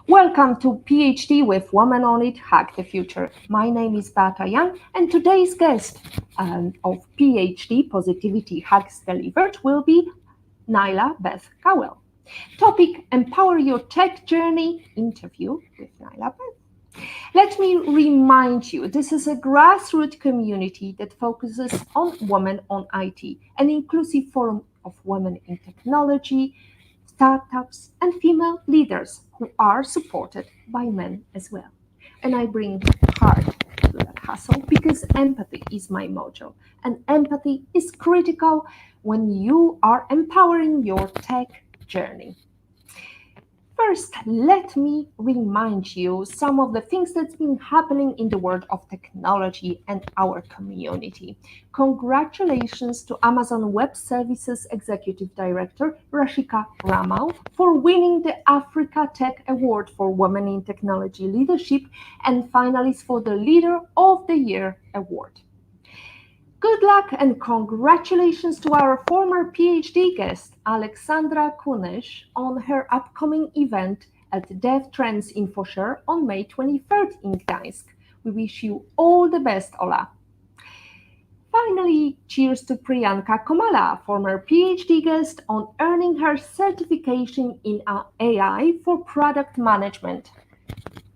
Welcome to PhD with Woman on It, Hack the Future. My name is Beata Young, and today's guest of PhD Positivity Hacks Delivered will be Nyla Beth Gawel. Topic: Empower Your Tech Journey interview with Nyla Beth. Let me remind you, this is a grassroots community that focuses on women on IT, an inclusive forum of women in technology, startups, and female leaders who are supported by men as well. And I bring heart to that hustle because empathy is my motto, and empathy is critical when you are empowering your tech journey. First, let me remind you some of the things that's been happening in the world of technology and our community. Congratulations to Amazon Web Services Executive Director Rashika Ramal for winning the Africa Tech Award for Women in Technology Leadership and finalist for the Leader of the Year Award. Good luck and congratulations to our former PhD guest, Alexandra Kunish, on her upcoming event at Dev Trends InfoShare on May 23rd in Gdańsk. We wish you all the best, Ola. Finally, cheers to Priyanka Komala, former PhD guest, on earning her certification in AI for product management.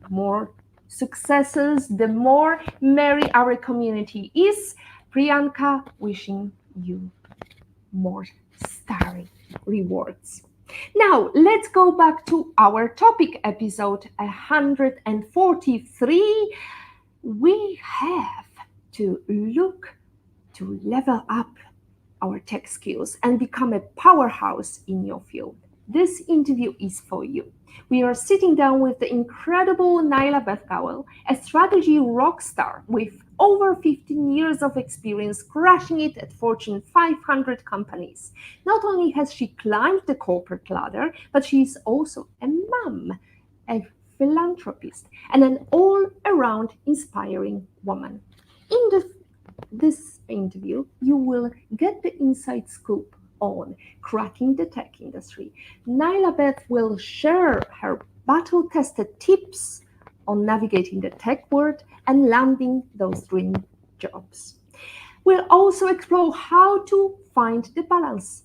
More successes, the more merry our community is. Priyanka, wishing you more starry rewards. Now, let's go back to our topic, episode 143. We have to look to level up our tech skills and become a powerhouse in your field. This interview is for you. We are sitting down with the incredible Nyla Beth Gawel, a strategy rock star with over 15 years of experience crushing it at Fortune 500 companies. Not only has she climbed the corporate ladder, but she is also a mom, a philanthropist, and an all-around inspiring woman. In this interview, you will get the inside scoop on cracking the tech industry. Nyla Beth will share her battle-tested tips on navigating the tech world and landing those dream jobs. We'll also explore how to find the balance.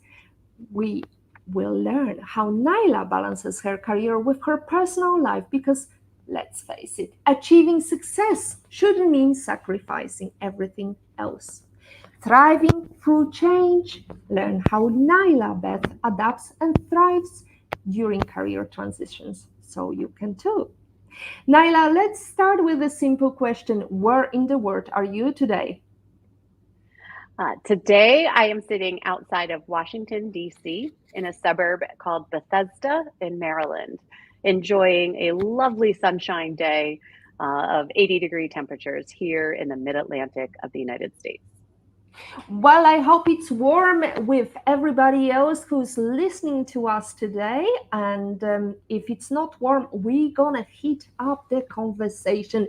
We will learn how Nyla balances her career with her personal life because, let's face it, achieving success shouldn't mean sacrificing everything else. Thriving through change, learn how Nyla Beth adapts and thrives during career transitions, so you can too. Nyla, let's start with a simple question. Where in the world are you today? Today, I am sitting outside of Washington, D.C., in a suburb called Bethesda in Maryland, enjoying a lovely sunshine day of 80-degree temperatures here in the mid-Atlantic of the United States. Well, I hope it's warm with everybody else who's listening to us today. And if it's not warm, we're gonna heat up the conversation.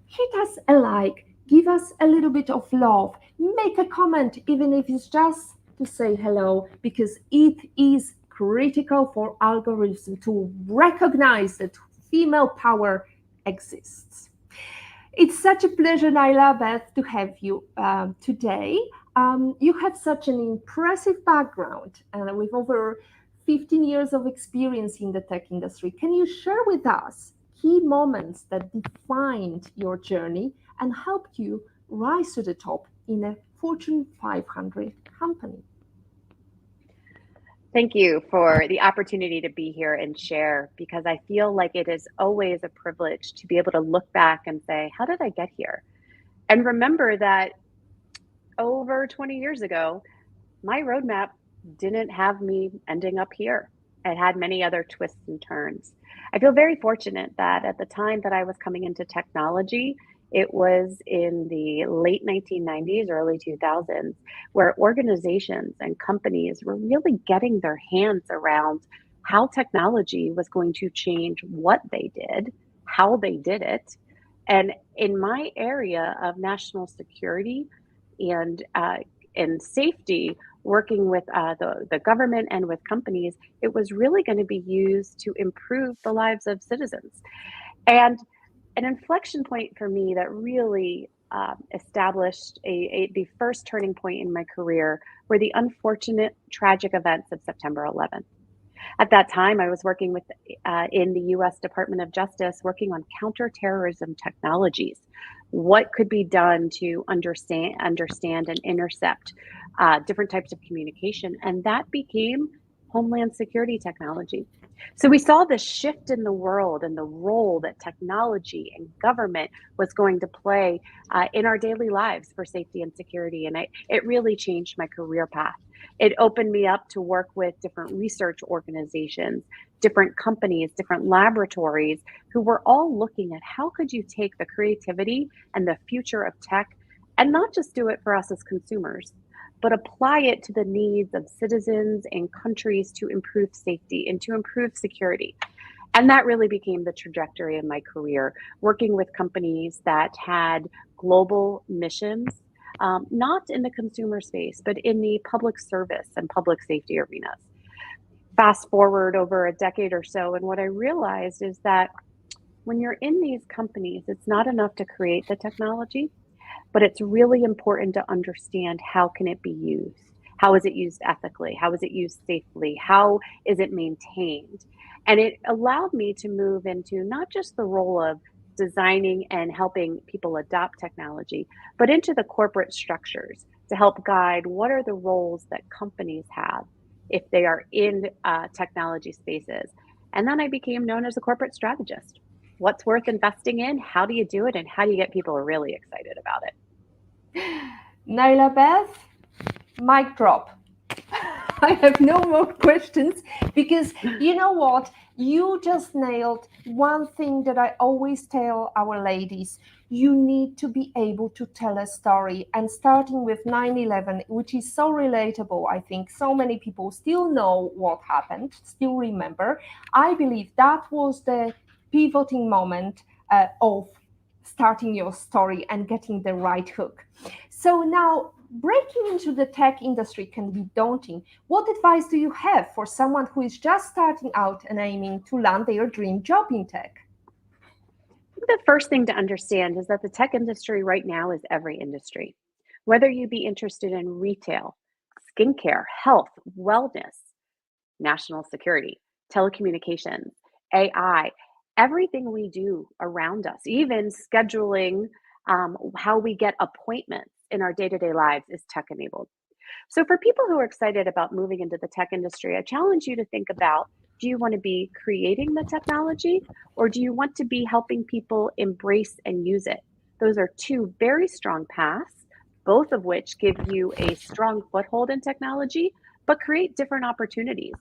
Hit us a like, give us a little bit of love, make a comment, even if it's just to say hello, because it is critical for algorithms to recognize that female power exists. It's such a pleasure, Nyla Beth, to have you today. You have such an impressive background with over 15 years of experience in the tech industry. Can you share with us key moments that defined your journey and helped you rise to the top in a Fortune 500 company? Thank you for the opportunity to be here and share, because I feel like it is always a privilege to be able to look back and say, how did I get here? And remember that over 20 years ago, my roadmap didn't have me ending up here. It had many other twists and turns. I feel very fortunate that at the time that I was coming into technology, it was in the late 1990s, early 2000s, where organizations and companies were really getting their hands around how technology was going to change what they did, how they did it. And in my area of national security and safety, working with the government and with companies, it was really going to be used to improve the lives of citizens. And an inflection point for me that really established the first turning point in my career were the unfortunate tragic events of September 11th. At that time, I was working with in the U.S. Department of Justice, working on counterterrorism technologies. What could be done to understand and intercept different types of communication, and that became Homeland Security technology. So we saw this shift in the world and the role that technology and government was going to play in our daily lives for safety and security, and it really changed my career path. It opened me up to work with different research organizations, different companies, different laboratories who were all looking at how could you take the creativity and the future of tech and not just do it for us as consumers, but apply it to the needs of citizens and countries to improve safety and to improve security. And that really became the trajectory of my career, working with companies that had global missions, not in the consumer space, but in the public service and public safety arenas. Fast forward over a decade or so, and what I realized is that when you're in these companies, it's not enough to create the technology, but it's really important to understand how can it be used? How is it used ethically? How is it used safely? How is it maintained? And it allowed me to move into not just the role of designing and helping people adopt technology, but into the corporate structures to help guide what are the roles that companies have if they are in technology spaces. And then I became known as a corporate strategist. What's worth investing in? How do you do it? And how do you get people really excited about it? Nyla Beth, mic drop. I have no more questions because you know what? You just nailed one thing that I always tell our ladies. You need to be able to tell a story. And starting with 9/11, which is so relatable, I think so many people still know what happened, still remember. I believe that was the pivoting moment of starting your story and getting the right hook. So now, breaking into the tech industry can be daunting. What advice do you have for someone who is just starting out and aiming to land their dream job in tech? The first thing to understand is that the tech industry right now is every industry. Whether you be interested in retail, skincare, health, wellness, national security, telecommunications, AI, everything we do around us, even scheduling how we get appointments in our day to day lives is tech enabled. So, for people who are excited about moving into the tech industry, I challenge you to think about, do you want to be creating the technology or do you want to be helping people embrace and use it? Those are two very strong paths, both of which give you a strong foothold in technology, but create different opportunities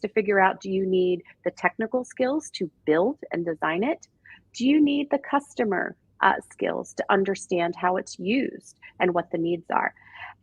to figure out, do you need the technical skills to build and design it? Do you need the customer skills to understand how it's used and what the needs are?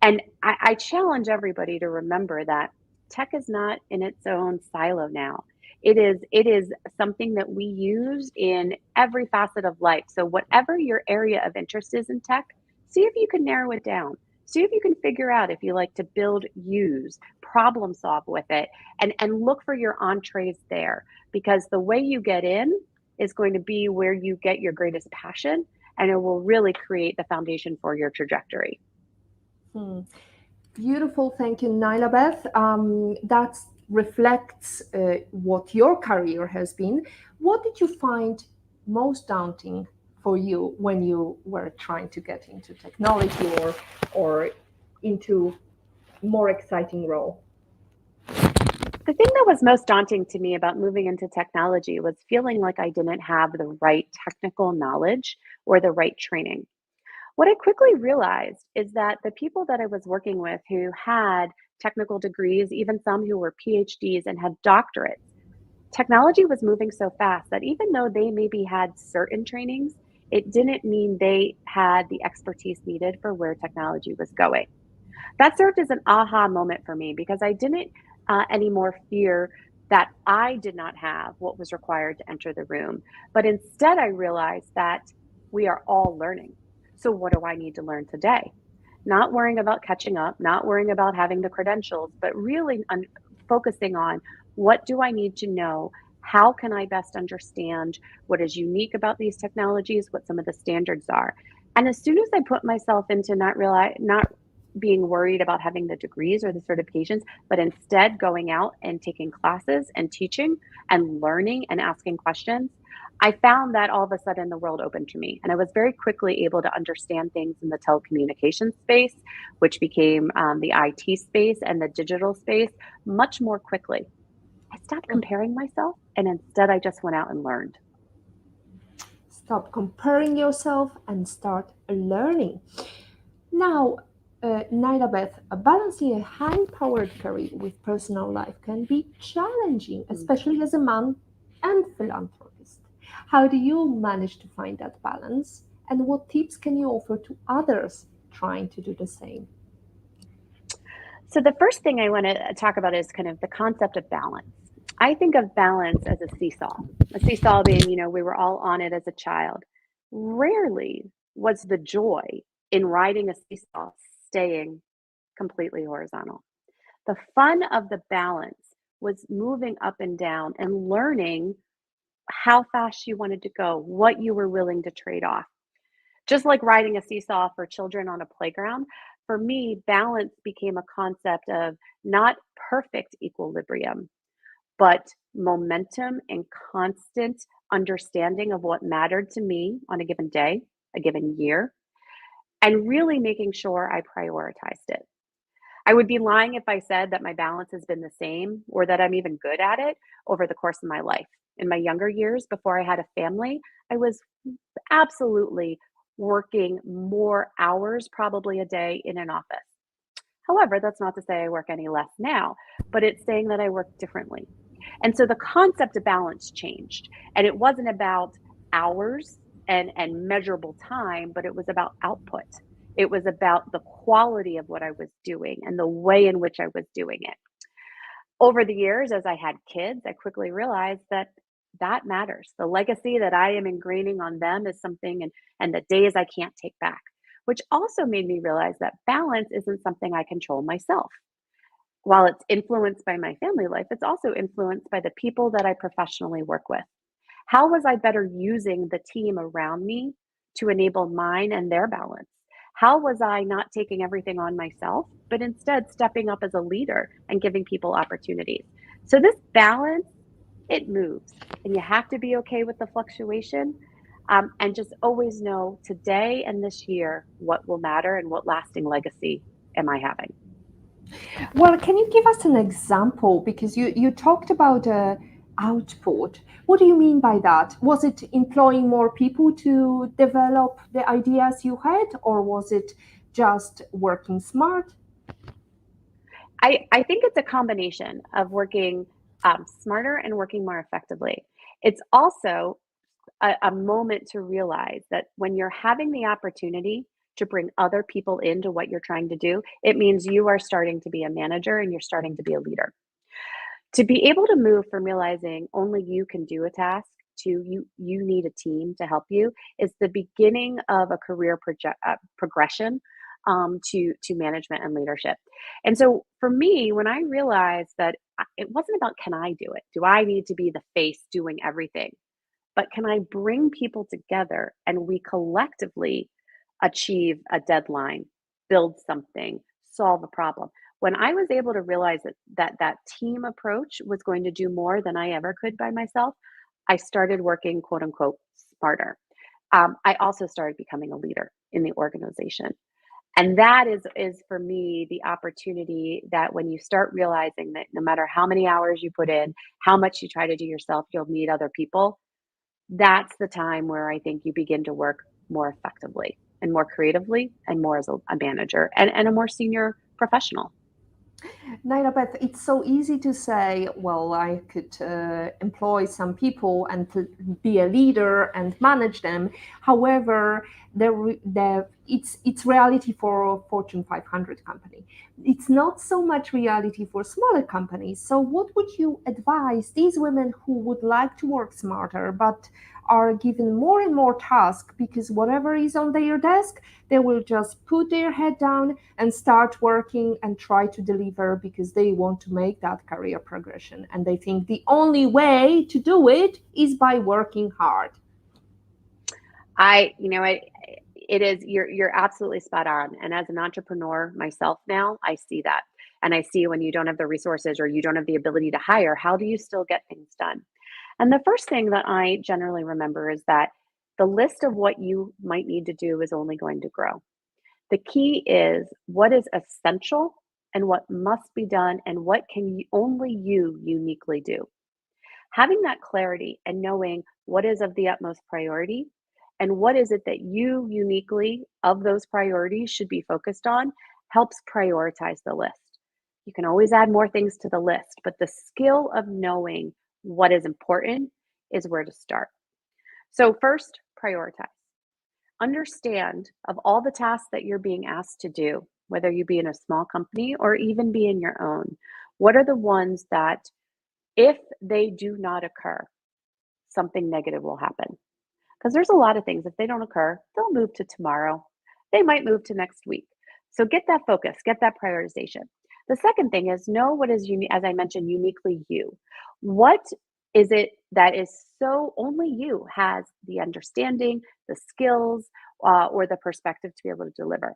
And I challenge everybody to remember that tech is not in its own silo now. It is something that we use in every facet of life. So whatever your area of interest is in tech, see if you can narrow it down. See if you can figure out if you like to build, use, problem solve with it, and look for your entrees there. Because the way you get in is going to be where you get your greatest passion, and it will really create the foundation for your trajectory. Hmm. Beautiful, thank you, Nyla Beth. That reflects what your career has been. What did you find most daunting for you when you were trying to get into technology or into more exciting role? The thing that was most daunting to me about moving into technology was feeling like I didn't have the right technical knowledge or the right training. What I quickly realized is that the people that I was working with who had technical degrees, even some who were PhDs and had doctorates, technology was moving so fast that even though they maybe had certain trainings, it didn't mean they had the expertise needed for where technology was going. That served as an aha moment for me because I didn't anymore fear that I did not have what was required to enter the room. But instead, I realized that we are all learning. So, what do I need to learn today? not worrying about catching up, not worrying about having the credentials, but really focusing on what do I need to know? How can I best understand what is unique about these technologies, what some of the standards are? And as soon as I put myself into not being worried about having the degrees or the certifications, but instead going out and taking classes and teaching and learning and asking questions, I found that all of a sudden the world opened to me. And I was very quickly able to understand things in the telecommunications space, which became the IT space and the digital space much more quickly. I stopped comparing myself and instead I just went out and learned. Stop comparing yourself and start learning. Now, Nyla Beth, balancing a high-powered career with personal life can be challenging, especially as a mom and philanthropist. How do you manage to find that balance, and what tips can you offer to others trying to do the same? So, the first thing I want to talk about is kind of the concept of balance. I think of balance as a seesaw being, we were all on it as a child. Rarely was the joy in riding a seesaw staying completely horizontal. The fun of the balance was moving up and down and learning how fast you wanted to go, what you were willing to trade off. Just like riding a seesaw for children on a playground, for me, balance became a concept of not perfect equilibrium, but momentum and constant understanding of what mattered to me on a given day, a given year, and really making sure I prioritized it. I would be lying if I said that my balance has been the same or that I'm even good at it over the course of my life. In my younger years, before I had a family, I was absolutely working more hours, probably a day in an office. However, that's not to say I work any less now, but it's saying that I work differently. And so the concept of balance changed. And it wasn't about hours and measurable time, but it was about output. It was about the quality of what I was doing and the way in which I was doing it. Over the years, as I had kids, I quickly realized that that matters. The legacy that I am ingraining on them is something, and the days I can't take back, which also made me realize that balance isn't something I control myself. While it's influenced by my family life, it's also influenced by the people that I professionally work with. How was I better using the team around me to enable mine and their balance? How was I not taking everything on myself, but instead stepping up as a leader and giving people opportunities? So, this balance, it moves, and you have to be okay with the fluctuation. And just always know today and this year what will matter and what lasting legacy am I having. Well, can you give us an example? Because you talked about output. What do you mean by that? Was it employing more people to develop the ideas you had, or was it just working smart? I think it's a combination of working smarter and working more effectively. It's also a moment to realize that when you're having the opportunity to bring other people into what you're trying to do, it means you are starting to be a manager and you're starting to be a leader. To be able to move from realizing only you can do a task to you need a team to help you is the beginning of a career progression to management and leadership. And so for me, when I realized that it wasn't about can I do it? Do I need to be the face doing everything? But can I bring people together and we collectively achieve a deadline, build something, solve a problem? When I was able to realize that team approach was going to do more than I ever could by myself, I started working quote unquote smarter. I also started becoming a leader in the organization. And that is for me the opportunity that when you start realizing that no matter how many hours you put in, how much you try to do yourself, you'll need other people. That's the time where I think you begin to work more effectively and more creatively and more as a manager and a more senior professional. Naila Beth, it's so easy to say, well, I could employ some people and to be a leader and manage them. However, the it's reality for a Fortune 500 company. It's not so much reality for smaller companies. So what would you advise these women who would like to work smarter but are given more and more tasks because whatever is on their desk, they will just put their head down and start working and try to deliver because they want to make that career progression. And they think the only way to do it is by working hard. I, you know, it is, you're absolutely spot on. And as an entrepreneur myself now, I see that. And I see when you don't have the resources or you don't have the ability to hire, how do you still get things done? And the first thing that I generally remember is that the list of what you might need to do is only going to grow. The key is what is essential and what must be done and what can you, only you uniquely do. Having that clarity and knowing what is of the utmost priority and what is it that you uniquely of those priorities should be focused on helps prioritize the list. You can always add more things to the list, but the skill of knowing what is important is where to start. So, first, prioritize. Understand of all the tasks that you're being asked to do, whether you be in a small company or even be in your own, what are the ones that, if they do not occur, something negative will happen? Because there's a lot of things, if they don't occur, they'll move to tomorrow. They might move to next week. So get that focus, get that prioritization. The second thing is know what is unique, as I mentioned, uniquely you. What is it that is so only you has the understanding, the skills, or the perspective to be able to deliver?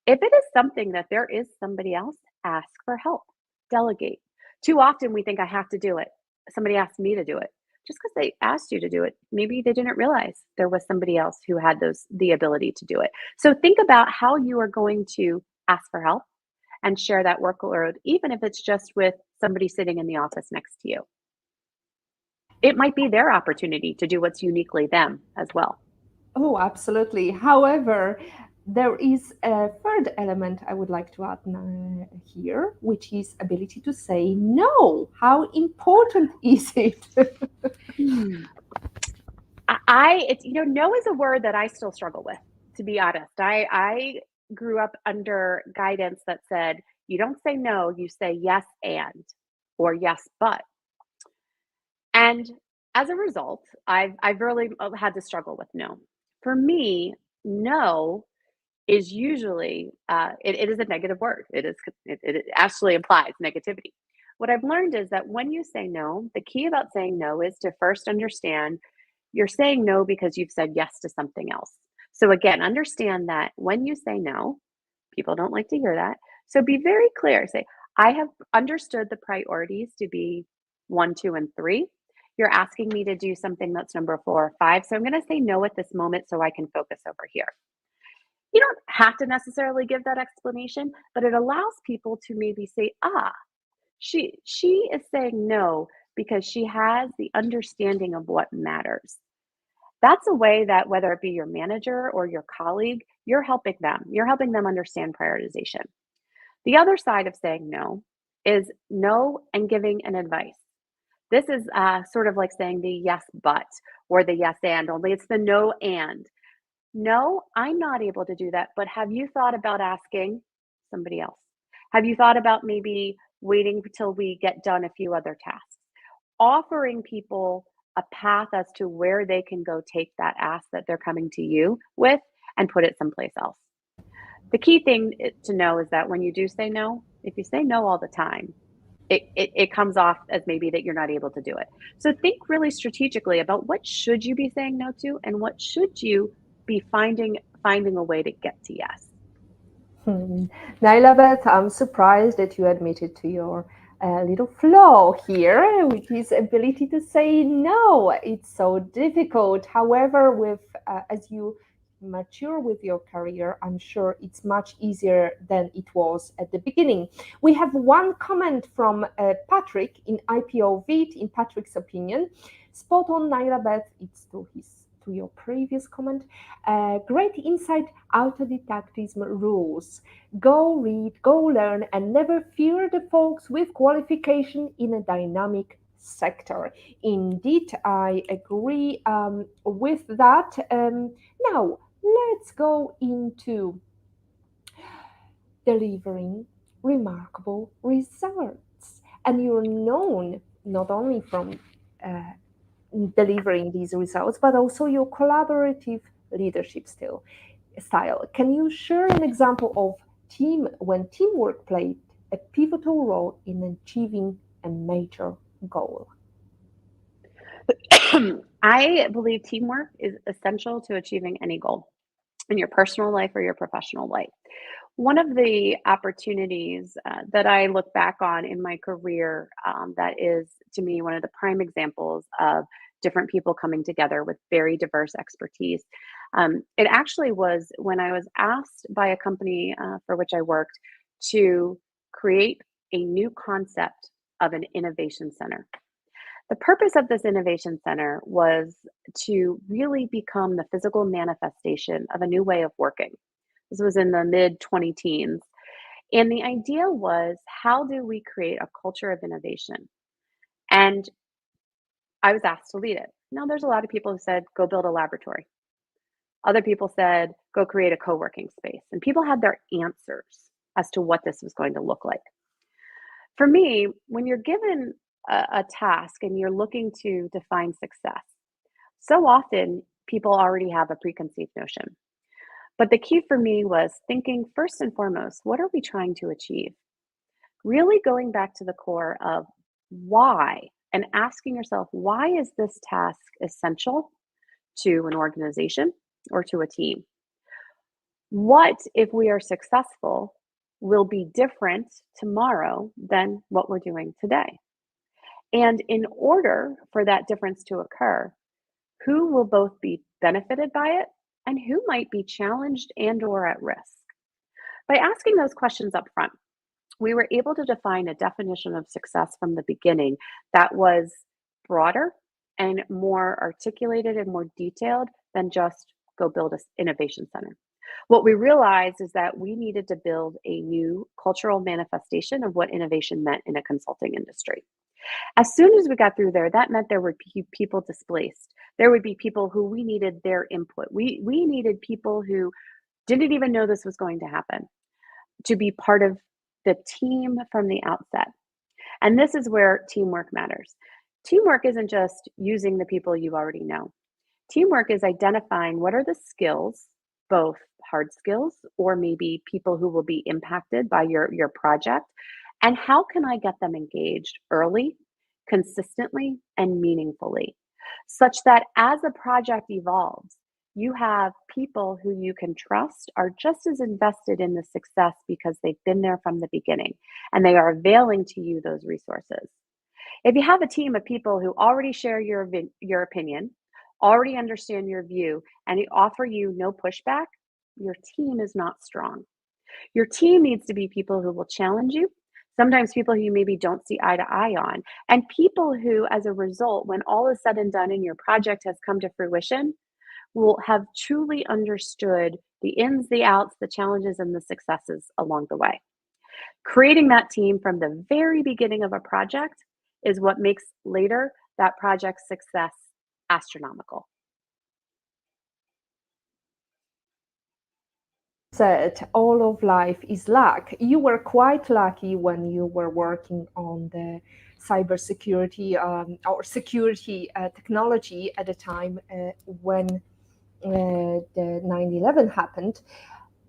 If it is something that there is somebody else, ask for help, delegate. Too often we think I have to do it. Somebody asked me to do it. Just because they asked you to do it, maybe they didn't realize there was somebody else who had the ability to do it. So think about how you are going to ask for help and share that workload, even if it's just with somebody sitting in the office next to you. It might be their opportunity to do what's uniquely them as well. Oh, absolutely. However, there is a third element I would like to add here, which is ability to say no. How important is it? Hmm. It's, no is a word that I still struggle with, to be honest. I grew up under guidance that said, you don't say no, you say yes and, or yes, but. And as a result, I've really had to struggle with no. For me, no is usually it is a negative word. It actually implies negativity. What I've learned is that when you say no, the key about saying no is to first understand you're saying no because you've said yes to something else. So again, understand that when you say no, people don't like to hear that. So be very clear. Say, I have understood the priorities to be one, two, and three. You're asking me to do something that's number four or five. So I'm going to say no at this moment so I can focus over here. You don't have to necessarily give that explanation, but it allows people to maybe say, she is saying no because she has the understanding of what matters. That's a way that whether it be your manager or your colleague, you're helping them. You're helping them understand prioritization. The other side of saying no is no and giving an advice. This is sort of like saying the yes, but, or the yes, and, only it's the no, and. No, I'm not able to do that, but have you thought about asking somebody else? Have you thought about maybe waiting until we get done a few other tasks? Offering people a path as to where they can go take that ask that they're coming to you with and put it someplace else. The key thing to know is that when you do say no, if you say no all the time, it comes off as maybe that you're not able to do it. So think really strategically about what should you be saying no to and what should you be finding a way to get to yes. Hmm. Nyla Beth, I'm surprised that you admitted to your little flaw here, which is ability to say no. It's so difficult. However, with as you mature with your career, I'm sure it's much easier than it was at the beginning. We have one comment from Patrick in IPO VIT, in Patrick's opinion. Spot on, Nyla Beth. It's to your previous comment. Great insight. Autodidactism rules. Go read, go learn, and never fear the folks with qualification in a dynamic sector. Indeed, I agree with that. Now, Let's go into delivering remarkable results. And you're known not only from uh, delivering these results, but also your collaborative leadership style. Can you share an example of when teamwork played a pivotal role in achieving a major goal? I believe teamwork is essential to achieving any goal in your personal life or your professional life. One of the opportunities that I look back on in my career that is, to me, one of the prime examples of different people coming together with very diverse expertise. It actually was when I was asked by a company for which I worked to create a new concept of an innovation center. The purpose of this innovation center was to really become the physical manifestation of a new way of working. This was in the mid 20 teens. And the idea was, how do we create a culture of innovation? And I was asked to lead it. Now, there's a lot of people who said, go build a laboratory. Other people said, go create a co working space. And people had their answers as to what this was going to look like. For me, when you're given a task and you're looking to define success, so often people already have a preconceived notion. But the key for me was thinking first and foremost, what are we trying to achieve? Really going back to the core of why and asking yourself, why is this task essential to an organization or to a team? What, if we are successful, will be different tomorrow than what we're doing today? And in order for that difference to occur, who will both be benefited by it and who might be challenged and or at risk? By asking those questions up front, we were able to define a definition of success from the beginning that was broader and more articulated and more detailed than just go build an innovation center. What we realized is that we needed to build a new cultural manifestation of what innovation meant in a consulting industry. As soon as we got through there, that meant there would be people displaced. There would be people who we needed their input. We needed people who didn't even know this was going to happen to be part of the team from the outset. And this is where teamwork matters. Teamwork isn't just using the people you already know. Teamwork is identifying what are the skills, both hard skills or maybe people who will be impacted by your project, and how can I get them engaged early, consistently, and meaningfully, such that as the project evolves, you have people who you can trust are just as invested in the success because they've been there from the beginning and they are availing to you those resources. If you have a team of people who already share your opinion, already understand your view, and they offer you no pushback, your team is not strong. Your team needs to be people who will challenge you, sometimes people who you maybe don't see eye to eye on, and people who, as a result, when all is said and done and your project has come to fruition, will have truly understood the ins, the outs, the challenges, and the successes along the way. Creating that team from the very beginning of a project is what makes later that project's success astronomical. Said all of life is luck. You were quite lucky when you were working on the cybersecurity or security technology at the time when the 9/11 happened.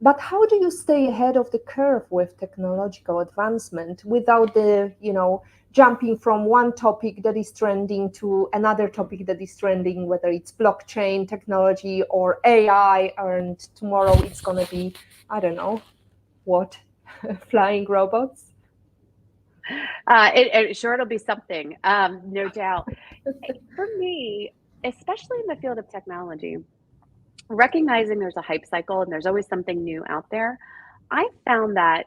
But how do you stay ahead of the curve with technological advancement without jumping from one topic that is trending to another topic that is trending, whether it's blockchain technology or AI, and tomorrow it's going to be, I don't know, what, flying robots? It'll be something, no doubt. For me, especially in the field of technology, recognizing there's a hype cycle and there's always something new out there, I found that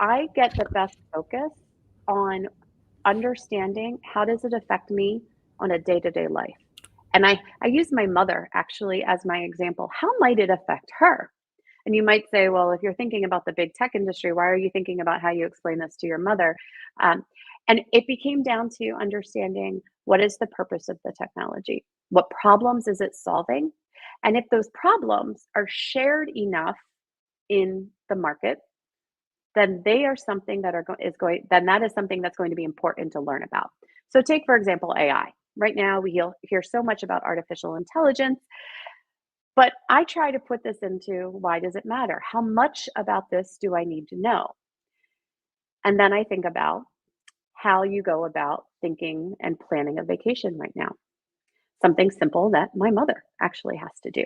I get the best focus on understanding how does it affect me on a day-to-day life. And I use my mother actually as my example. How might it affect her? And you might say, well, if you're thinking about the big tech industry, why are you thinking about how you explain this to your mother? Um, and it became down to understanding what is the purpose of the technology? What problems is it solving? And if those problems are shared enough in the market, then they are something that that is something that's going to be important to learn about. So take, for example, AI. Right now, we hear so much about artificial intelligence, but I try to put this into, why does it matter? How much about this do I need to know? And then I think about how you go about thinking and planning a vacation right now. Something simple that my mother actually has to do.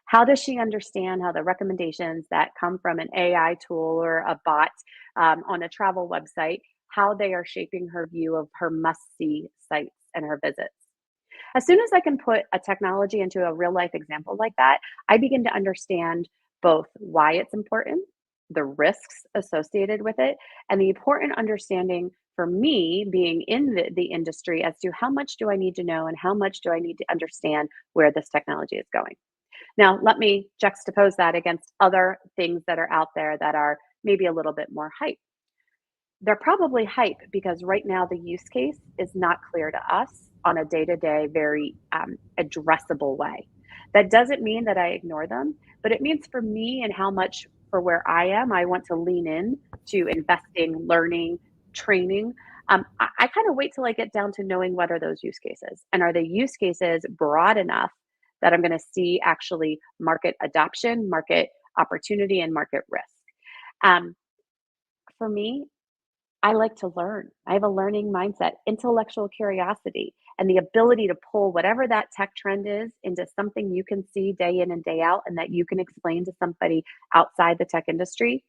How does she understand how the recommendations that come from an AI tool or a bot on a travel website, how they are shaping her view of her must-see sites and her visits? As soon as I can put a technology into a real life example like that, I begin to understand both why it's important, the risks associated with it, and the important understanding for me being in the industry as to how much do I need to know and how much do I need to understand where this technology is going. Now, let me juxtapose that against other things that are out there that are maybe a little bit more hype. They're probably hype because right now the use case is not clear to us on a day to day, very addressable way. That doesn't mean that I ignore them, but it means for me and how much for where I am, I want to lean in to investing, learning, training. I kind of wait till I get down to knowing what are those use cases and are the use cases broad enough that I'm going to see actually market adoption, market opportunity, and market risk. Um, for me, I like to learn. I have a learning mindset, intellectual curiosity, and the ability to pull whatever that tech trend is into something you can see day in and day out and that you can explain to somebody outside the tech industry.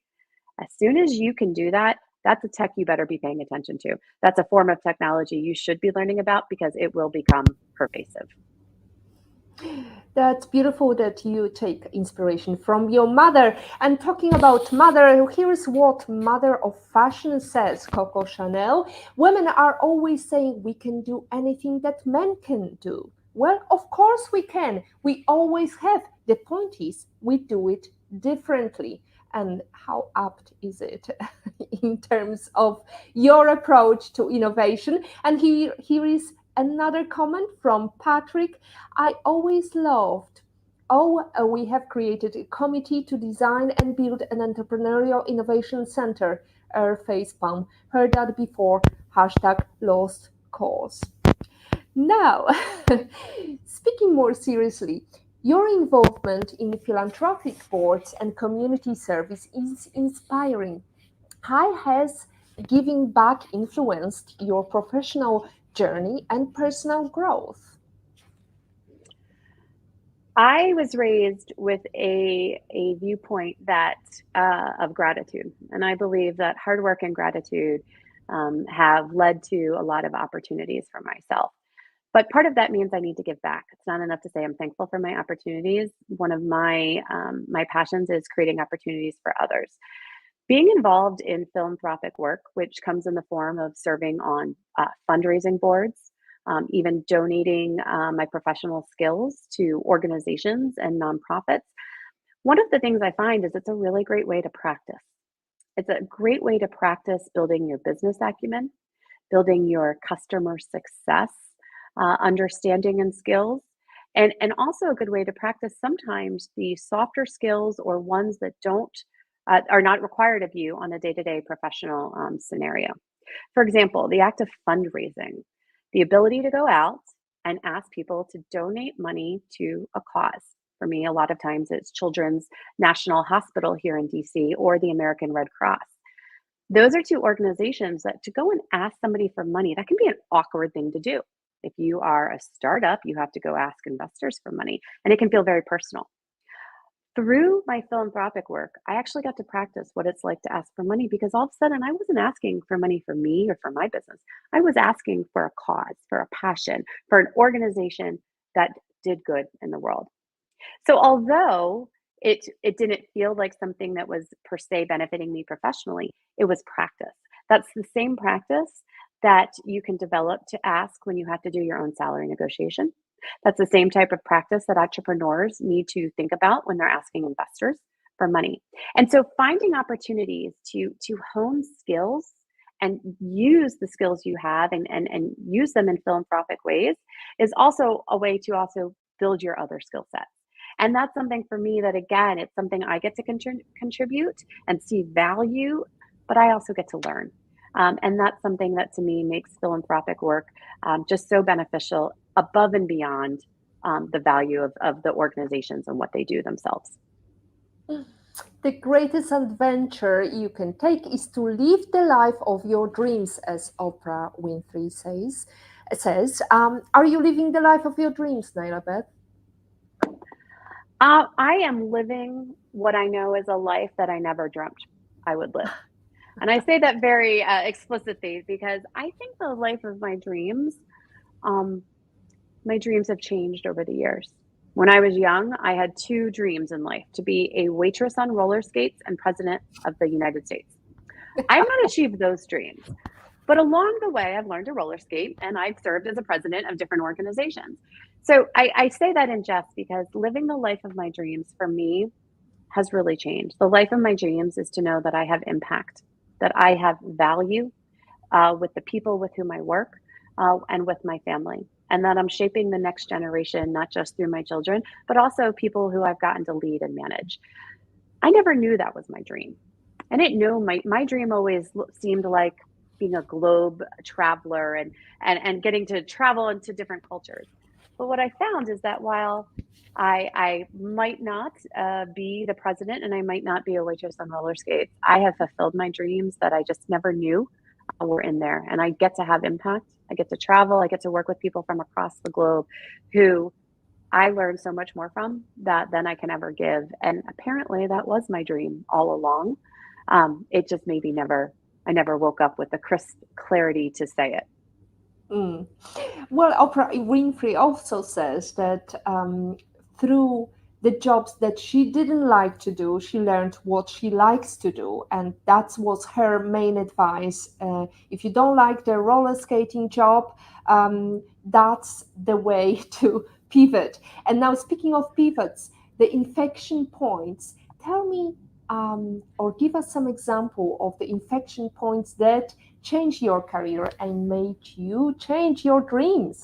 As soon as you can do that, that's a tech you better be paying attention to. That's a form of technology you should be learning about because it will become pervasive. That's beautiful that you take inspiration from your mother. And talking about mother, here's what mother of fashion says, Coco Chanel. Women are always saying we can do anything that men can do. Well, of course we can. We always have. The point is, we do it differently. And how apt is it in terms of your approach to innovation? And here is another comment from Patrick. I always loved. Oh, we have created a committee to design and build an entrepreneurial innovation center. Facepalm. Heard that before. Hashtag lost cause. Now, speaking more seriously, your involvement in philanthropic boards and community service is inspiring. How has giving back influenced your professional journey and personal growth? I was raised with a viewpoint that of gratitude, and I believe that hard work and gratitude have led to a lot of opportunities for myself. But part of that means I need to give back. It's not enough to say I'm thankful for my opportunities. One of my passions is creating opportunities for others. Being involved in philanthropic work, which comes in the form of serving on fundraising boards, even donating my professional skills to organizations and nonprofits. One of the things I find is it's a really great way to practice. It's a great way to practice building your business acumen, building your customer success, understanding and skills, and also a good way to practice sometimes the softer skills or ones that don't are not required of you on a day-to-day professional scenario. For example, the act of fundraising, the ability to go out and ask people to donate money to a cause. For me, a lot of times it's Children's National Hospital here in DC or the American Red Cross. Those are two organizations that to go and ask somebody for money, that can be an awkward thing to do. If you are a startup, you have to go ask investors for money, and it can feel very personal. Through my philanthropic work, I actually got to practice what it's like to ask for money because all of a sudden I wasn't asking for money for me or for my business. I was asking for a cause, for a passion, for an organization that did good in the world. So although it didn't feel like something that was per se benefiting me professionally, it was practice. That's the same practice that you can develop to ask when you have to do your own salary negotiation. That's the same type of practice that entrepreneurs need to think about when they're asking investors for money. And so finding opportunities to hone skills and use the skills you have and use them in philanthropic ways is also a way to also build your other skill sets. And that's something for me that, again, it's something I get to contribute and see value, but I also get to learn. And that's something that to me makes philanthropic work just so beneficial above and beyond the value of the organizations and what they do themselves. The greatest adventure you can take is to live the life of your dreams, as Oprah Winfrey says. Are you living the life of your dreams, Nyla Beth? I am living what I know is a life that I never dreamt I would live. And I say that very explicitly because I think the life of um, my dreams have changed over the years. When I was young, I had two dreams in life: to be a waitress on roller skates and president of the United States. I have not achieved those dreams. But along the way, I've learned to roller skate and I've served as a president of different organizations. So I say that in jest because living the life of my dreams for me has really changed. The life of my dreams is to know that I have impact, that I have value with the people with whom I work and with my family, and that I'm shaping the next generation, not just through my children, but also people who I've gotten to lead and manage. I never knew that was my dream. I didn't know my dream always seemed like being a globe traveler and getting to travel into different cultures. But what I found is that while I might not be the president and I might not be a waitress on roller skates, I have fulfilled my dreams that I just never knew were in there. And I get to have impact. I get to travel. I get to work with people from across the globe who I learned so much more from that than I can ever give. And apparently that was my dream all along. It just maybe I never woke up with the crisp clarity to say it. Mm. Well, Oprah Winfrey also says that through the jobs that she didn't like to do, she learned what she likes to do. And that was her main advice. If you don't like the roller skating job, that's the way to pivot. And now, speaking of pivots, the infection points, tell me or give us some example of the infection points that change your career and made you change your dreams.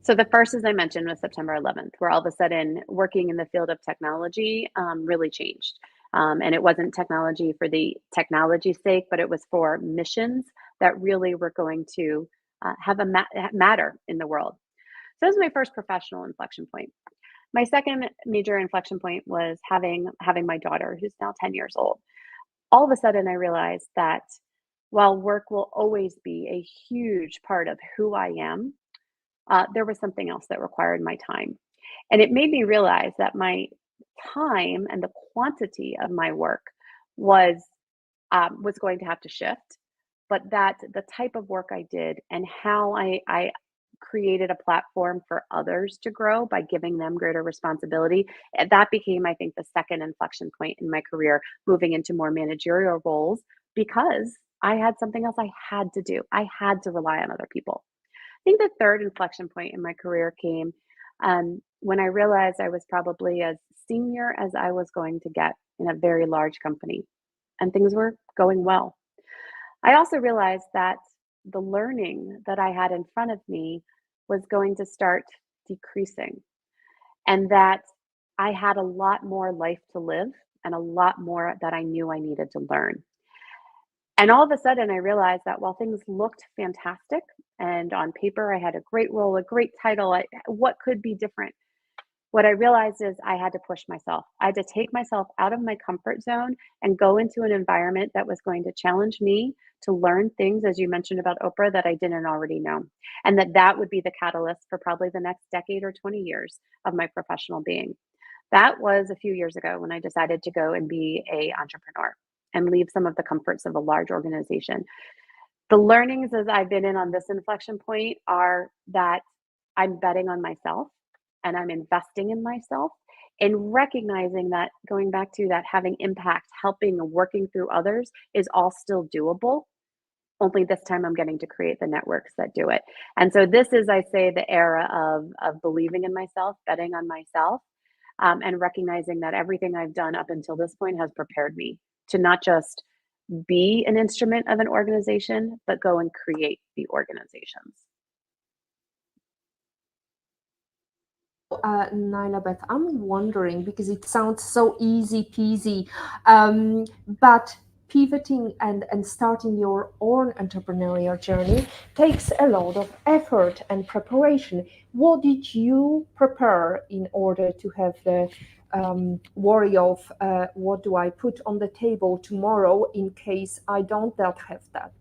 So the first, as I mentioned, was September 11th, where all of a sudden working in the field of technology really changed. And it wasn't technology for the technology's sake, but it was for missions that really were going to have a matter in the world. So that was my first professional inflection point. My second major inflection point was having my daughter, who's now 10 years old. All of a sudden, I realized that while work will always be a huge part of who I am, there was something else that required my time. And it made me realize that my time and the quantity of my work was was going to have to shift, but that the type of work I did and how I created a platform for others to grow by giving them greater responsibility. That became, I think, the second inflection point in my career, moving into more managerial roles because I had something else I had to do. I had to rely on other people. I think the third inflection point in my career came when I realized I was probably as senior as I was going to get in a very large company, and things were going well. I also realized that the learning that I had in front of me was going to start decreasing, and that I had a lot more life to live and a lot more that I knew I needed to learn. And all of a sudden, I realized that while things looked fantastic and on paper I had a great role, a great title, what could be different? What I realized is I had to push myself. I had to take myself out of my comfort zone and go into an environment that was going to challenge me to learn things, as you mentioned about Oprah, that I didn't already know. And that would be the catalyst for probably the next decade or 20 years of my professional being. That was a few years ago when I decided to go and be a entrepreneur and leave some of the comforts of a large organization. The learnings as I've been in on this inflection point are that I'm betting on myself and I'm investing in myself and recognizing that, going back to that, having impact, helping and working through others is all still doable. Only this time I'm getting to create the networks that do it. And so this is, I say, the era of believing in myself, betting on myself, and recognizing that everything I've done up until this point has prepared me to not just be an instrument of an organization, but go and create the organizations. Nyla Beth, I'm wondering because it sounds so easy peasy, but pivoting and starting your own entrepreneurial journey takes a lot of effort and preparation. What did you prepare in order to have the worry of what do I put on the table tomorrow in case I don't have that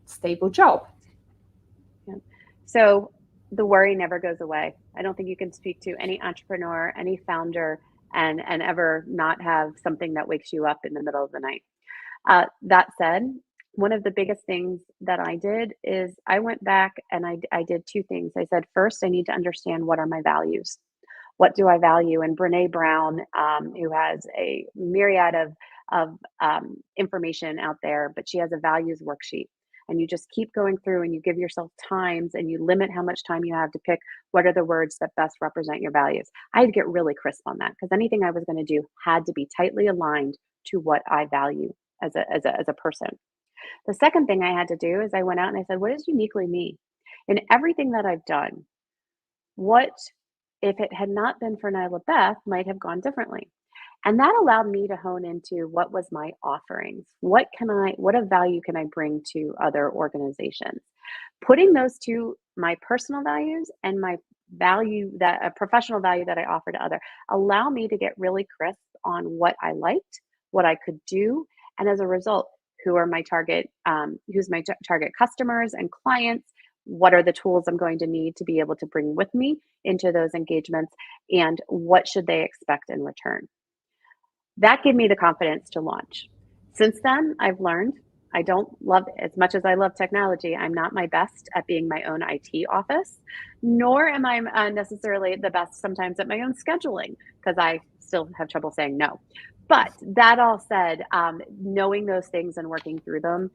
stable job? Yeah. So the worry never goes away. I don't think you can speak to any entrepreneur, any founder, and ever not have something that wakes you up in the middle of the night. That said, one of the biggest things that I did is I went back and I did two things. I said, first, I need to understand what are my values. What do I value? And Brene Brown, who has a myriad of information out there, but she has a values worksheet. And you just keep going through and you give yourself times and you limit how much time you have to pick what are the words that best represent your values. I had to get really crisp on that because anything I was going to do had to be tightly aligned to what I value as a person. The second thing I had to do is I went out and I said, what is uniquely me? In everything that I've done, what if it had not been for Nyla Beth might have gone differently. And that allowed me to hone into what was my offerings. What of value can I bring to other organizations? Putting those two, my personal values and my value that a professional value that I offer to other, allow me to get really crisp on what I liked, what I could do, and as a result, who's my target customers and clients, what are the tools I'm going to need to be able to bring with me into those engagements, and what should they expect in return. That gave me the confidence to launch. Since then, I've learned I don't love, as much as I love technology, I'm not my best at being my own IT office, nor am I necessarily the best sometimes at my own scheduling because I still have trouble saying no. But that all said, knowing those things and working through them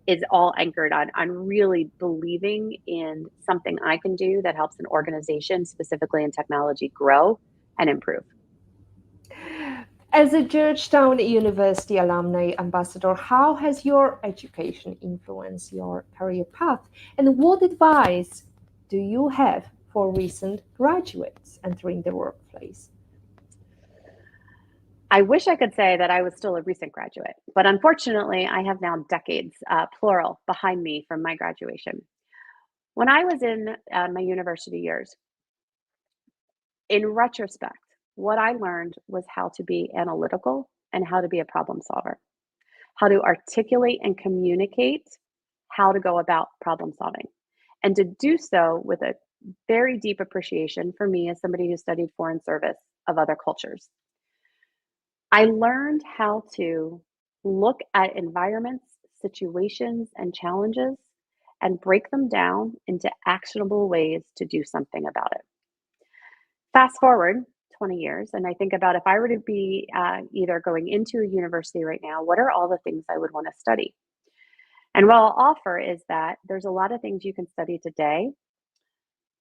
is all anchored on really believing in something I can do that helps an organization, specifically in technology, grow and improve. As a Georgetown University alumni ambassador, how has your education influenced your career path? And what advice do you have for recent graduates entering the workplace? I wish I could say that I was still a recent graduate, but unfortunately, I have now decades, plural, behind me from my graduation. When I was in my university years, in retrospect, what I learned was how to be analytical and how to be a problem solver, how to articulate and communicate how to go about problem solving, and to do so with a very deep appreciation for me as somebody who studied foreign service of other cultures. I learned how to look at environments, situations, and challenges and break them down into actionable ways to do something about it. Fast forward 20 years, and I think about if I were to be either going into a university right now, what are all the things I would want to study? And what I'll offer is that there's a lot of things you can study today,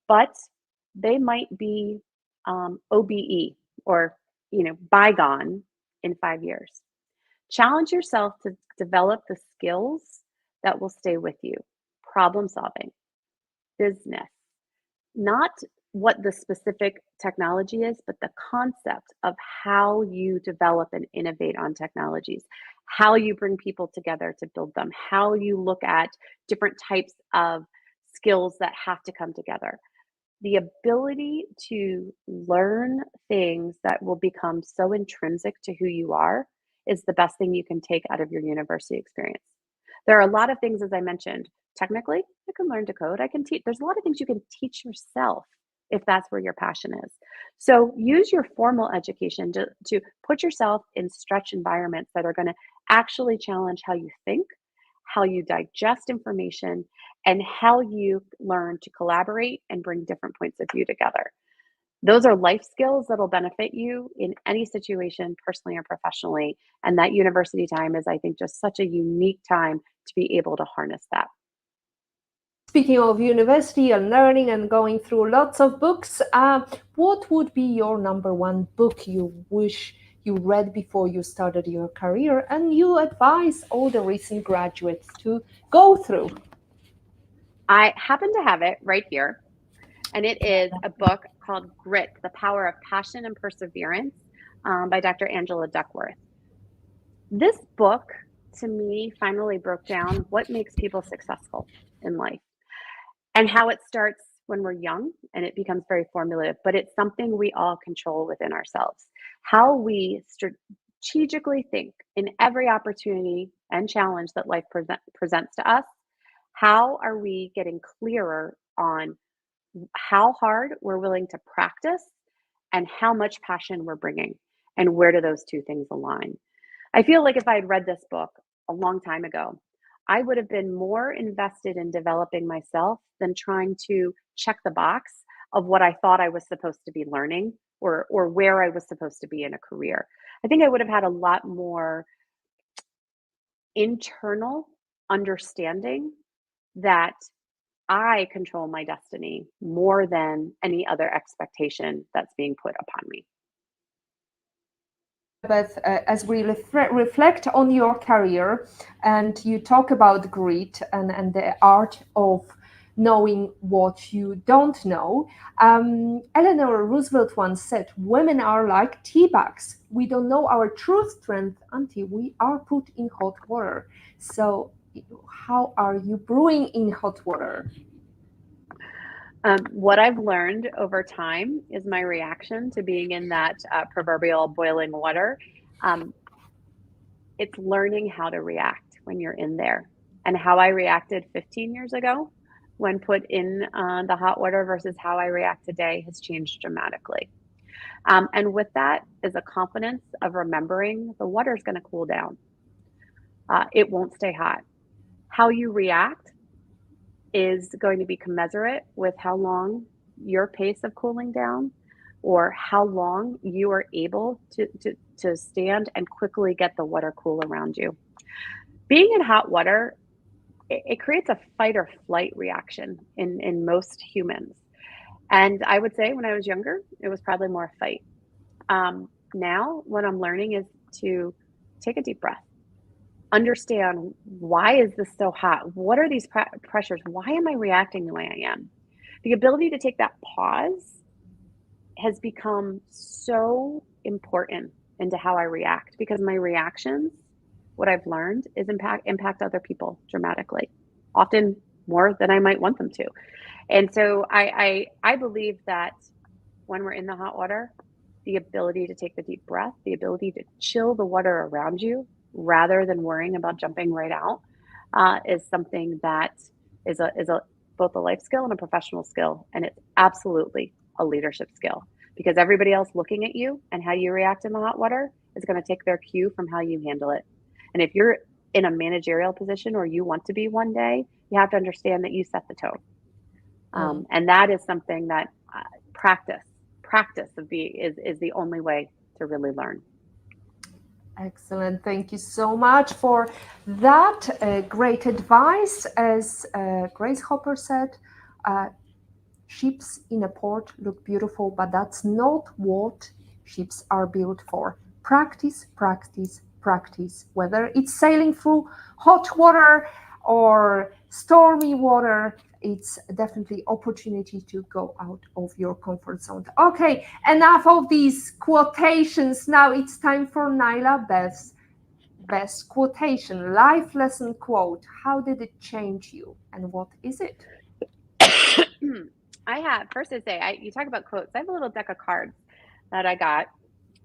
but they might be OBE or bygone in 5 years. Challenge yourself to develop the skills that will stay with you. Problem solving, business, not what the specific technology is, but the concept of how you develop and innovate on technologies, how you bring people together to build them, how you look at different types of skills that have to come together. The ability to learn things that will become so intrinsic to who you are is the best thing you can take out of your university experience. There are a lot of things, as I mentioned, technically, I can learn to code. I can teach. There's a lot of things you can teach yourself if that's where your passion is. So use your formal education to put yourself in stretch environments that are going to actually challenge how you think, how you digest information, and how you learn to collaborate and bring different points of view together. Those are life skills that'll benefit you in any situation, personally or professionally. And that university time is, I think, just such a unique time to be able to harness that. Speaking of university and learning and going through lots of books, what would be your number one book you wish you read before you started your career and you advise all the recent graduates to go through? I happen to have it right here. And it is a book called Grit, The Power of Passion and Perseverance by Dr. Angela Duckworth. This book, to me, finally broke down what makes people successful in life and how it starts when we're young and it becomes very formulative, but it's something we all control within ourselves. How we strategically think in every opportunity and challenge that life presents to us. How are we getting clearer on how hard we're willing to practice and how much passion we're bringing? And where do those two things align? I feel like if I had read this book a long time ago, I would have been more invested in developing myself than trying to check the box of what I thought I was supposed to be learning or where I was supposed to be in a career. I think I would have had a lot more internal understanding that I control my destiny more than any other expectation that's being put upon me. But as we reflect on your career and you talk about grit and the art of knowing what you don't know, Eleanor Roosevelt once said, women are like tea bags. We don't know our true strength until we are put in hot water. So how are you brewing in hot water? What I've learned over time is my reaction to being in that proverbial boiling water. It's learning how to react when you're in there. And how I reacted 15 years ago when put in the hot water versus how I react today has changed dramatically. And with that is a confidence of remembering the water is going to cool down. It won't stay hot. How you react is going to be commensurate with how long your pace of cooling down or how long you are able to stand and quickly get the water cool around you. Being in hot water, it creates a fight or flight reaction in most humans. And I would say when I was younger, it was probably more fight. Now, what I'm learning is to take a deep breath, understand why is this so hot? What are these pressures? Why am I reacting the way I am? The ability to take that pause has become so important into how I react because my reactions, what I've learned is impact other people dramatically, often more than I might want them to. And so I believe that when we're in the hot water, the ability to take the deep breath, the ability to chill the water around you rather than worrying about jumping right out, is something that is both a life skill and a professional skill, and it's absolutely a leadership skill because everybody else looking at you and how you react in the hot water is going to take their cue from how you handle it. And if you're in a managerial position or you want to be one day, you have to understand that you set the tone. And that is something that practice is the only way to really learn. Excellent. Thank you so much for that great advice. As Grace Hopper said, ships in a port look beautiful, but that's not what ships are built for. Practice, practice, practice. Whether it's sailing through hot water or stormy water, it's definitely opportunity to go out of your comfort zone. Okay, enough of these quotations. Now it's time for Nyla Beth's best quotation, life lesson quote. How did it change you and what is it? I have, first I'd say, you talk about quotes. I have a little deck of cards that I got,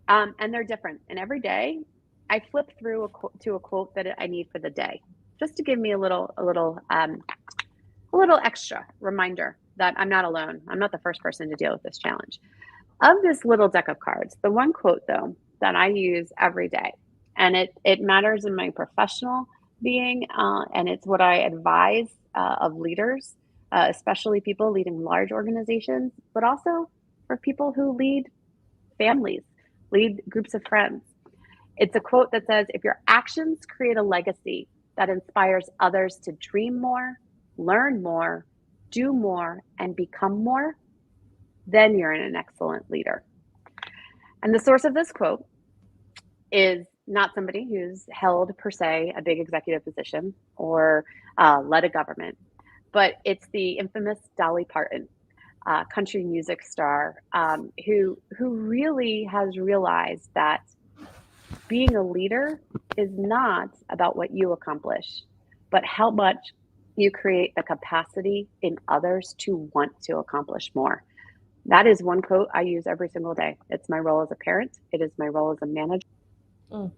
and they're different. And every day I flip through to a quote that I need for the day, just to give me a little extra reminder that I'm not alone. I'm not the first person to deal with this challenge. Of this little deck of cards, the one quote though that I use every day, and it matters in my professional being, and it's what I advise of leaders, especially people leading large organizations, but also for people who lead families, lead groups of friends. It's a quote that says, if your actions create a legacy that inspires others to dream more, learn more, do more, and become more, then you're an excellent leader. And the source of this quote is not somebody who's held per se a big executive position or led a government, but it's the infamous Dolly Parton. country music star, who really has realized that being a leader is not about what you accomplish, but how much you create the capacity in others to want to accomplish more. That is one quote I use every single day. It's my role as a parent. It is my role as a manager. Mm.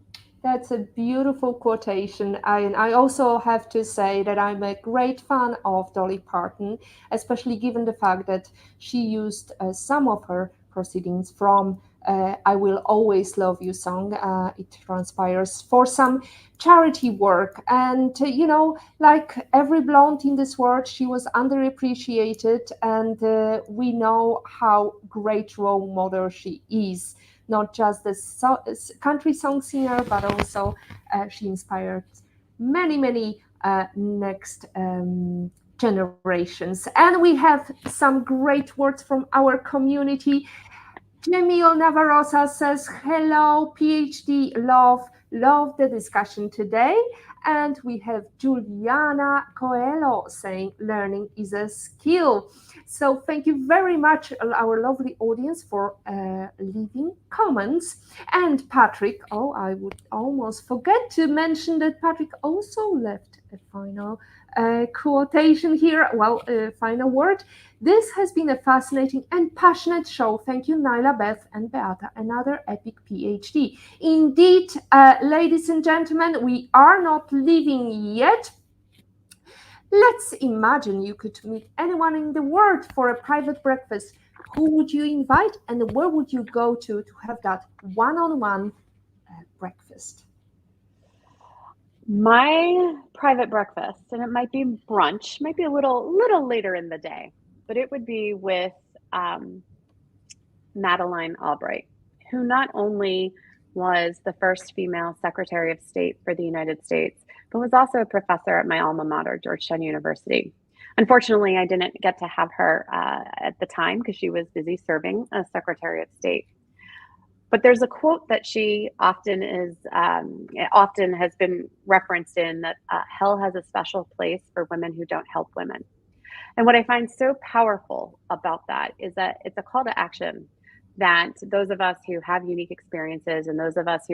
That's a beautiful quotation. And I also have to say that I'm a great fan of Dolly Parton, especially given the fact that she used some of her proceedings from I Will Always Love You song. It transpires for some charity work. And, like every blonde in this world, she was underappreciated. And we know how great role model she is, not just the country song singer, but also she inspired many, many next generations. And we have some great words from our community. Jamil Navarrosa says, hello, PhD, love the discussion today. And we have Juliana Coelho saying, learning is a skill. So thank you very much, our lovely audience, for leaving comments. And Patrick, oh, I would almost forget to mention that Patrick also left a final quotation here, well, final word. This has been a fascinating and passionate show. Thank you, Nyla Beth and Beata, another epic PhD. Indeed, ladies and gentlemen, we are not leaving yet. Let's imagine you could meet anyone in the world for a private breakfast. Who would you invite and where would you go to have that one-on-one breakfast? My private breakfast, and it might be brunch, might be a little later in the day, but it would be with Madeleine Albright, who not only was the first female Secretary of State for the United States, but was also a professor at my alma mater, Georgetown University. Unfortunately, I didn't get to have her at the time because she was busy serving as Secretary of State. But there's a quote that she often has been referenced in, that hell has a special place for women who don't help women. And what I find so powerful about that is that it's a call to action, that those of us who have unique experiences and those of us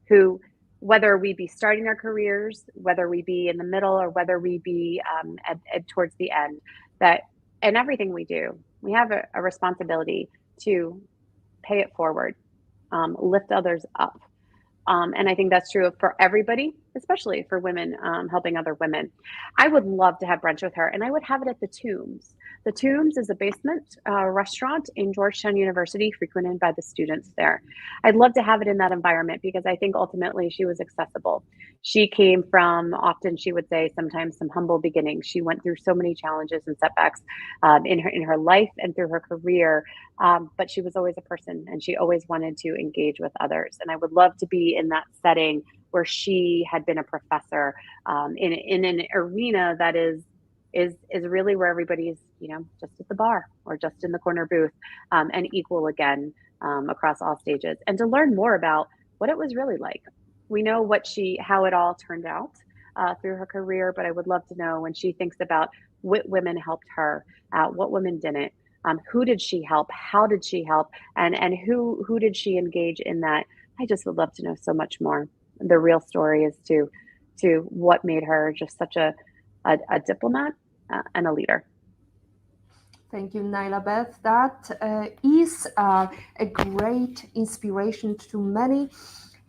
who whether we be starting our careers, whether we be in the middle, or whether we be towards the end, that in everything we do, we have a responsibility to pay it forward, lift others up. And I think that's true for everybody, especially for women helping other women. I would love to have brunch with her, and I would have it at the Tombs. The Tombs is a basement restaurant in Georgetown University, frequented by the students there. I'd love to have it in that environment because I think ultimately she was accessible. She came from, often she would say, sometimes some humble beginnings. She went through so many challenges and setbacks in her life and through her career, but she was always a person, and she always wanted to engage with others. And I would love to be in that setting where she had been a professor, in an arena that is really where everybody's, just at the bar or just in the corner booth, and equal again, across all stages, and to learn more about what it was really like. We know how it all turned out through her career, but I would love to know, when she thinks about what women helped her, what women didn't, who did she help, how did she help, and who did she engage in that. I just would love to know so much more. The real story as to what made her just such a diplomat and a leader. Thank you, Nyla Beth. That is a great inspiration to many.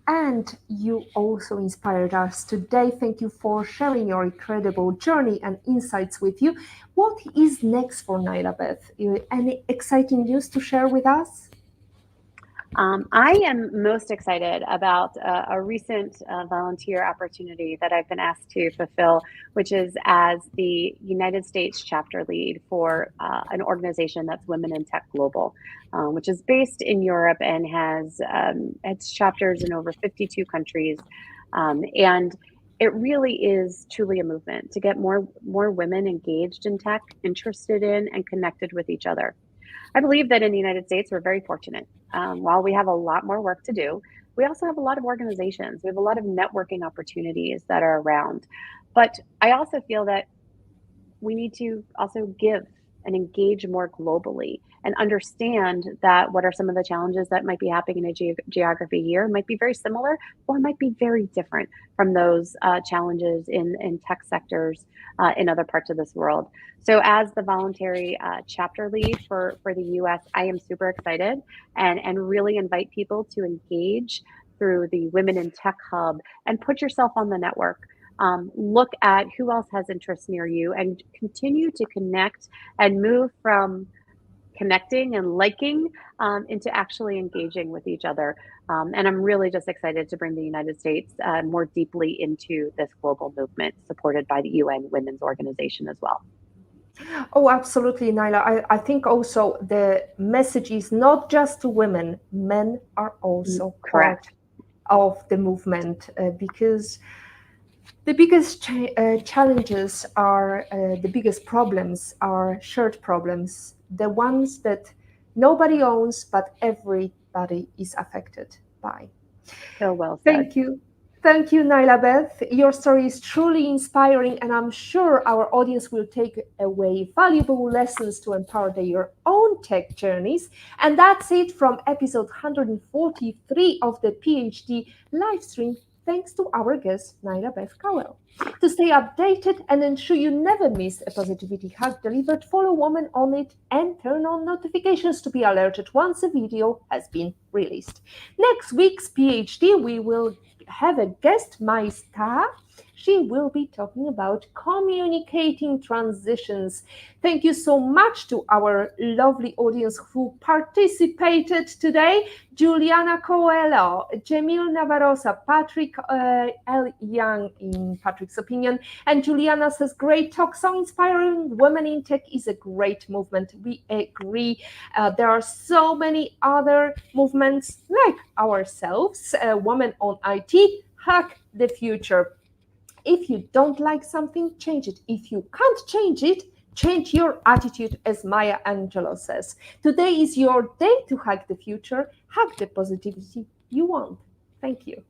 And you also inspired us today. Thank you for sharing your incredible journey and insights with you. What is next for Nyla Beth? Any exciting news to share with us? I am most excited about a recent volunteer opportunity that I've been asked to fulfill, which is as the United States chapter lead for an organization that's Women in Tech Global, which is based in Europe and has its chapters in over 52 countries. And it really is truly a movement to get more women engaged in tech, interested in and connected with each other. I believe that in the United States, we're very fortunate. While we have a lot more work to do, we also have a lot of organizations. We have a lot of networking opportunities that are around. But I also feel that we need to also give and engage more globally and understand that what are some of the challenges that might be happening in a geography here might be very similar or might be very different from those challenges in tech sectors in other parts of this world. So as the voluntary chapter lead for the US, I am super excited and really invite people to engage through the Women in Tech Hub and put yourself on the network. Look at who else has interests near you and continue to connect and move from connecting and liking into actually engaging with each other. And I'm really just excited to bring the United States more deeply into this global movement supported by the UN Women's Organization as well. Oh, absolutely, Nyla. I think also the message is not just to women, men are also part Correct. of the movement because the biggest challenges are, the biggest problems are shared problems, the ones that nobody owns, but everybody is affected by. So well said. Thank you. Thank you, Nyla Beth. Your story is truly inspiring, and I'm sure our audience will take away valuable lessons to empower their own tech journeys. And that's it from episode 143 of the PhD livestream. Thanks to our guest, Nyla Beth Gawel. To stay updated and ensure you never miss a positivity hack delivered, follow Woman on It and turn on notifications to be alerted once a video has been released. Next week's PhD, we will have a guest, Maista. She will be talking about communicating transitions. Thank you so much to our lovely audience who participated today. Juliana Coelho, Jamil Navarroza, Patrick L. Young in Patrick's opinion, and Juliana says, great talk, so inspiring. Women in Tech is a great movement. We agree. There are so many other movements like ourselves, Women on IT, Hack the Future. If you don't like something, change it. If you can't change it, change your attitude, as Maya Angelou says. Today is your day to hack the future. Hack the positivity you want. Thank you.